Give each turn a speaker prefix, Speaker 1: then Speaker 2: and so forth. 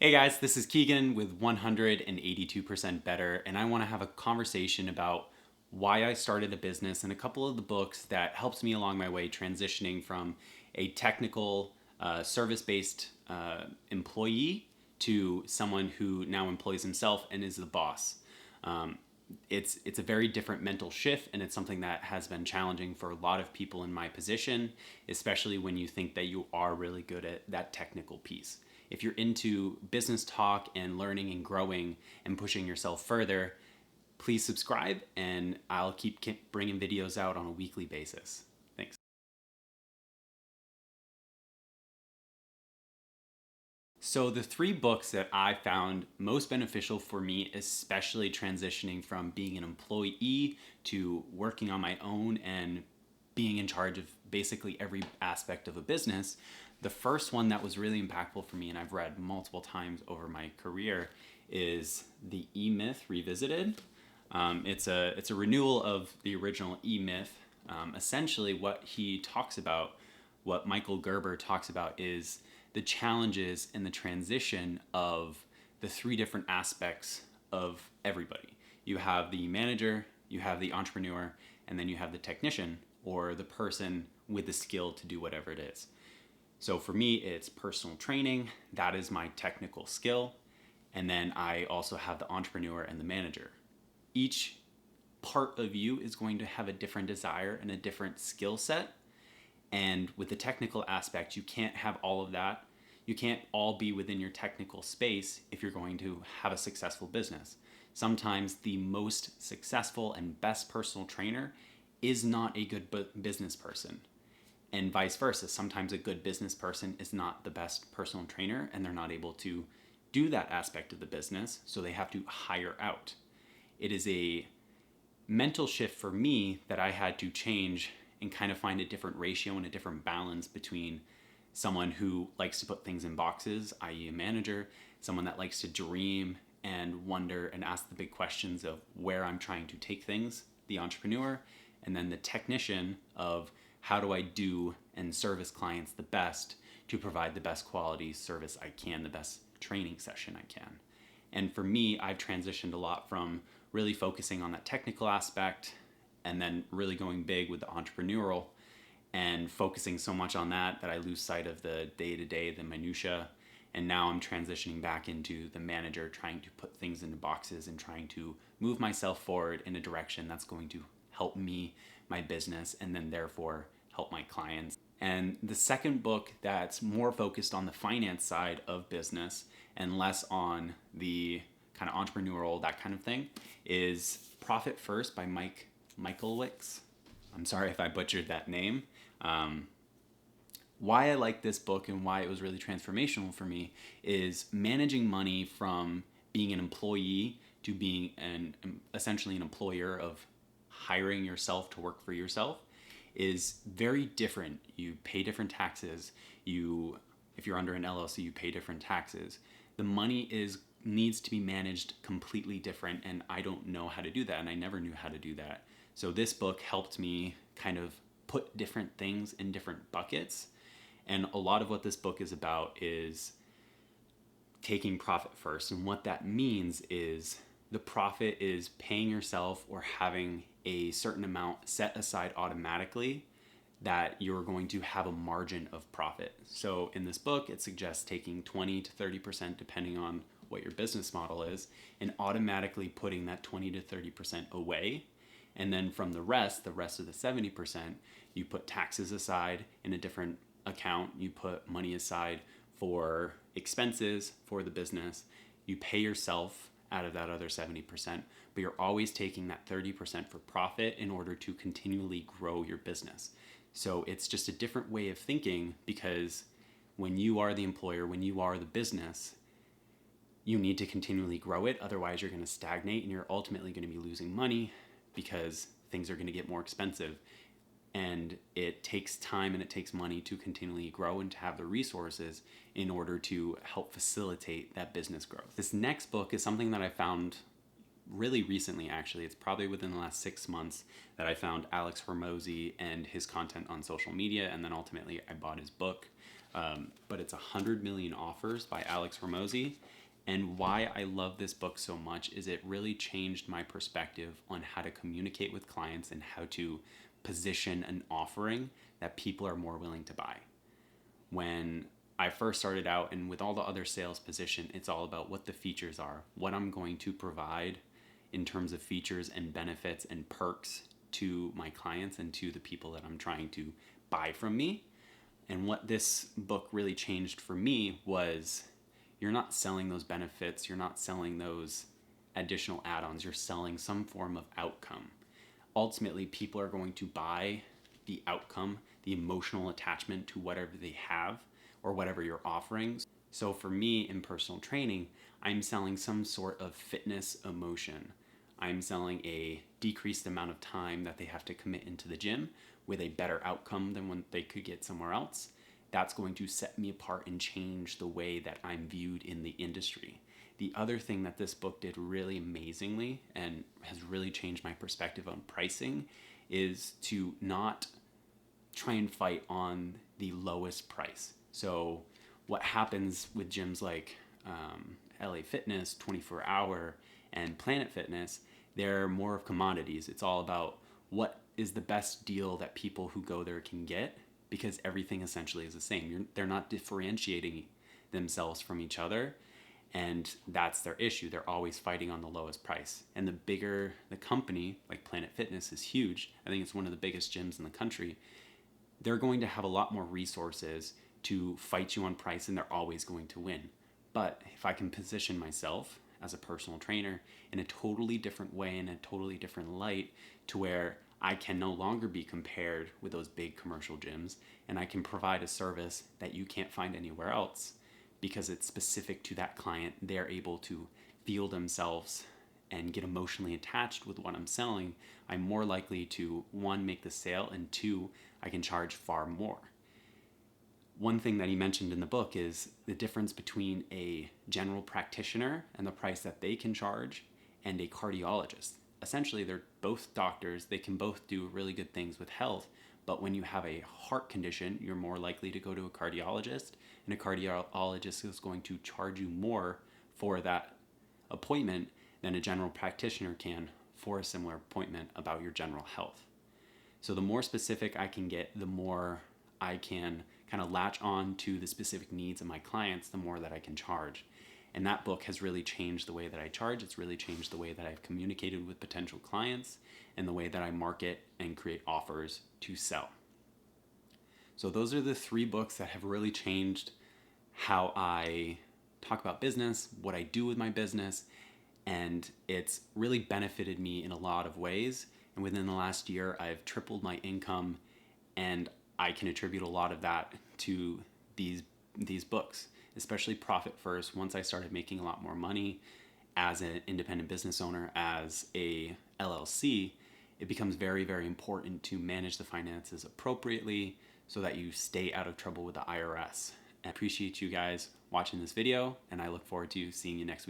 Speaker 1: Hey guys, this is Keegan with 182% Better, and I want to have a conversation about why I started a business and a couple of the books that helps me along my way transitioning from a technical, service-based employee to someone who now employs himself and is the boss. Um, it's a very different mental shift, and it's something that has been challenging for a lot of people in my position, especially when you think that you are really good at that technical piece. If you're into business talk and learning and growing and pushing yourself further, please subscribe, and I'll keep bringing videos out on a weekly basis. Thanks. So the three books that I found most beneficial for me, especially transitioning from being an employee to working on my own and being in charge of basically every aspect of a business, the first one that was really impactful for me, and I've read multiple times over my career, is The E-Myth Revisited. It's a renewal of the original E-Myth. Essentially, what he talks about, what Michael Gerber talks about, is the challenges and the transition of the three different aspects of everybody. You have the manager, you have the entrepreneur, and then you have the technician, or the person with the skill to do whatever it is. So for me, it's personal training. That is my technical skill. And then I also have the entrepreneur and the manager. Each part of you is going to have a different desire and a different skill set. And with the technical aspect, you can't have all of that. You can't all be within your technical space if you're going to have a successful business. Sometimes the most successful and best personal trainer is not a good business person. And vice versa. Sometimes a good business person is not the best personal trainer, and they're not able to do that aspect of the business, so they have to hire out. It is a mental shift for me that I had to change and kind of find a different ratio and a different balance between someone who likes to put things in boxes, i.e. a manager, someone that likes to dream and wonder and ask the big questions of where I'm trying to take things, the entrepreneur, and then the technician of how do I do and service clients the best to provide the best quality service I can, the best training session I can. And for me, I've transitioned a lot from really focusing on that technical aspect and then really going big with the entrepreneurial and focusing so much on that I lose sight of the day-to-day, the minutia. And now I'm transitioning back into the manager, trying to put things into boxes and trying to move myself forward in a direction that's going to help me, my business, and then therefore help my clients. And the second book that's more focused on the finance side of business and less on the kind of entrepreneurial, that kind of thing, is Profit First by Mike Michalowicz. I'm sorry if I butchered that name. Why I like this book and why it was really transformational for me is managing money from being an employee to being essentially an employer, of hiring yourself to work for yourself, is very different. You pay different taxes. If you're under an LLC, you pay different taxes. The money needs to be managed completely different, and I don't know how to do that, and I never knew how to do that. So this book helped me kind of put different things in different buckets, and a lot of what this book is about is taking profit first. And what that means is the profit is paying yourself or having a certain amount set aside automatically that you're going to have a margin of profit. So in this book, it suggests taking 20 to 30%, depending on what your business model is, and automatically putting that 20 to 30% away. And then from the rest of the 70%, you put taxes aside in a different account. You put money aside for expenses for the business. You pay yourself out of that other 70%, but you're always taking that 30% for profit in order to continually grow your business. So it's just a different way of thinking, because when you are the employer, when you are the business, you need to continually grow it. Otherwise, you're going to stagnate and you're ultimately going to be losing money because things are going to get more expensive. And it takes time and it takes money to continually grow and to have the resources in order to help facilitate that business growth. This next book is something that I found really recently, actually. It's probably within the last 6 months that I found Alex Hormozi and his content on social media, and then ultimately I bought his book. but it's 100 Million Offers by Alex Hormozy. And why I love this book so much is it really changed my perspective on how to communicate with clients and how to position an offering that people are more willing to buy. When I first started out, and with all the other sales position, it's all about what the features are, what I'm going to provide in terms of features and benefits and perks to my clients and to the people that I'm trying to buy from me. And what this book really changed for me was you're not selling those benefits, you're not selling those additional add-ons, you're selling some form of outcome. Ultimately, people are going to buy the outcome, the emotional attachment to whatever they have or whatever you're offering. So for me in personal training, I'm selling some sort of fitness emotion. I'm selling a decreased amount of time that they have to commit into the gym with a better outcome than when they could get somewhere else. That's going to set me apart and change the way that I'm viewed in the industry. The other thing that this book did really amazingly and has really changed my perspective on pricing is to not try and fight on the lowest price. So what happens with gyms like LA Fitness, 24 Hour, and Planet Fitness, they're more of commodities. It's all about what is the best deal that people who go there can get, because everything essentially is the same. They're not differentiating themselves from each other, and that's their issue. They're always fighting on the lowest price. And the bigger the company, like Planet Fitness is huge. I think it's one of the biggest gyms in the country. They're going to have a lot more resources to fight you on price, and they're always going to win. But if I can position myself as a personal trainer in a totally different way, in a totally different light, to where I can no longer be compared with those big commercial gyms, and I can provide a service that you can't find anywhere else because it's specific to that client. They're able to feel themselves and get emotionally attached with what I'm selling. I'm more likely to, one, make the sale, and two, I can charge far more. One thing that he mentioned in the book is the difference between a general practitioner and the price that they can charge and a cardiologist. Essentially, they're both doctors. They can both do really good things with health, but when you have a heart condition, you're more likely to go to a cardiologist, and a cardiologist is going to charge you more for that appointment than a general practitioner can for a similar appointment about your general health. So the more specific I can get, the more I can kind of latch on to the specific needs of my clients, the more that I can charge. And that book has really changed the way that I charge. It's really changed the way that I've communicated with potential clients and the way that I market and create offers to sell. So those are the 3 books that have really changed how I talk about business, what I do with my business, and it's really benefited me in a lot of ways. And within the last year, I've tripled my income, and I can attribute a lot of that to these books, especially Profit First. Once I started making a lot more money as an independent business owner, as a LLC, it becomes very, very important to manage the finances appropriately so that you stay out of trouble with the IRS. I appreciate you guys watching this video, and I look forward to seeing you next week.